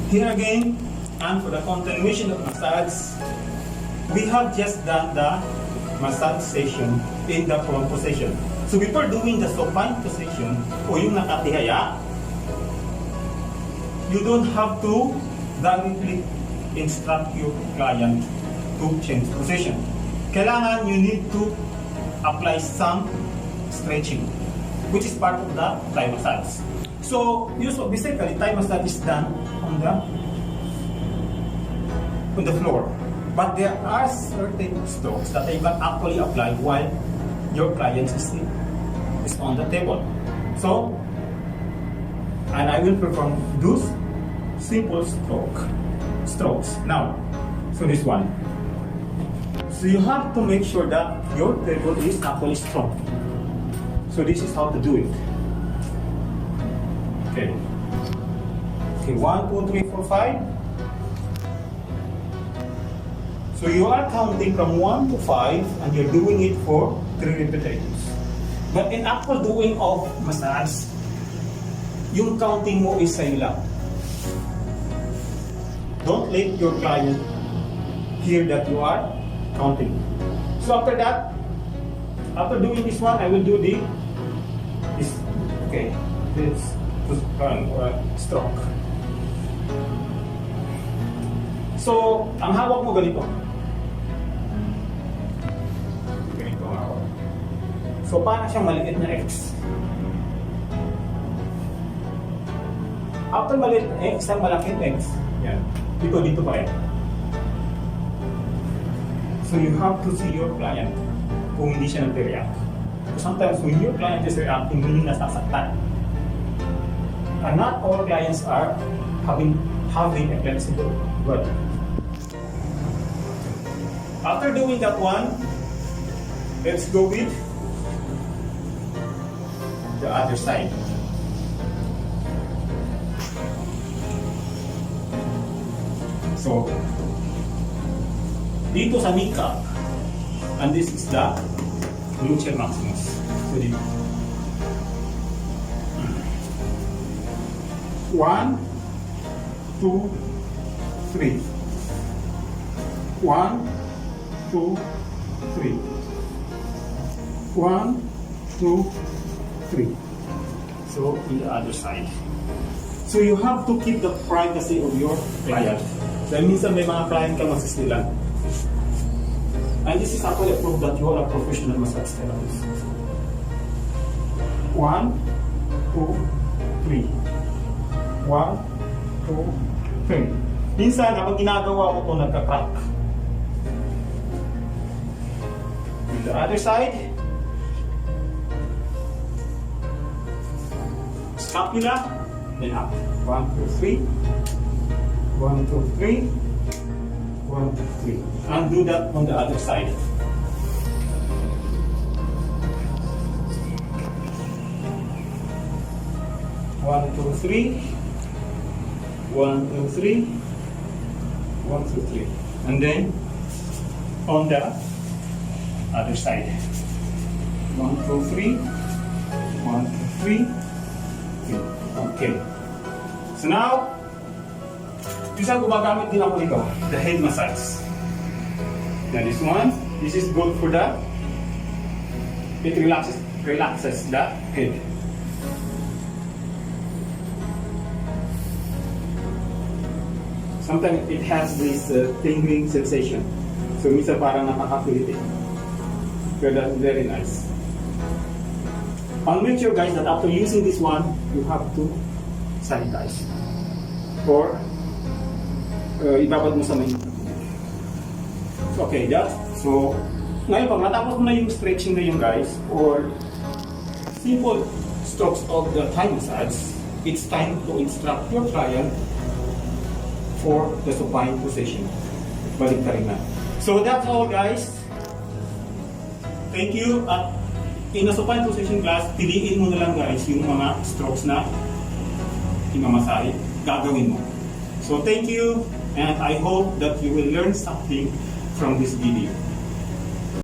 Here again, and for the continuation of massage, we have just done the massage session in the front position. So before doing the supine position o yung nakatihaya, you don't have to directly instruct your client to change position. Kailangan you need to apply some stretching, which is part of the Thai massage. So usually, basically, Thai massage is done on the floor. But there are certain strokes that you can actually apply while your client is on the table. So, and I will perform those simple strokes. Now, so this one. So you have to make sure that your table is actually strong. So this is how to do it. Okay. Okay, 1, 2, 3, 4, 5. So you are counting from 1 to 5 and you're doing it for 3 repetitions. But in actual doing of massage, yung counting mo is sa'yo lang. Don't let your client hear that you are counting. So after that, after doing this one, I will do this stroke. So, ang hawak mo ganito. Ganito ang hawak. So, paano siyang maliit na X? After maliit na X, ang malaking X, yan. Dito pa rin. So, you have to see your client kung hindi siya nag-react. Sometimes when your client is reacting, hindi nasasaktan. And not all clients are having a flexible body. After doing that one, let's go with the other side. So, dito sa kneecap, and this is the gluteus maximus. So, dito. 1, 2, 3. 1, 2, 3. 1, 2, 3. So, in the other side. So, you have to keep the privacy of your client. Dahil minsan may mga client ka masisilan. And this is actually a proof that you are a professional massage therapist. 1, 2, 3. 1, 2, 3. Minsan, kapag ginagawa mo ito, nagka-crack. On the other side, scapula, then up. 1, 2, 3. 1, 2, 3. 1, 2, 3. And do that on the other side. One, two, three. 1, 2, 3. 1, 2, 3. And then on the other side. 1, 2, 3. 1, 2, 3. 3. Okay. So now, isa gumagamit din ako nito, the head massage. Now this one, this is good for the, it relaxes the head. Sometimes it has this tingling sensation. So minsan parang nakaka-feel it. So that's very nice. I'll make sure guys that after using this one, you have to sanitize. Or ibabad mo sa main. Okay, that's so. Ngayon pag matapos mo na yung stretching na yung guys, or simple strokes of the Thai massage, it's time to instruct your client for the supine position. Balik ka rin na. So that's all guys. Thank you. At in the supine position class, piliin mo na lang guys yung mga strokes na imamasahe. Gagawin mo. So thank you, and I hope that you will learn something from this video.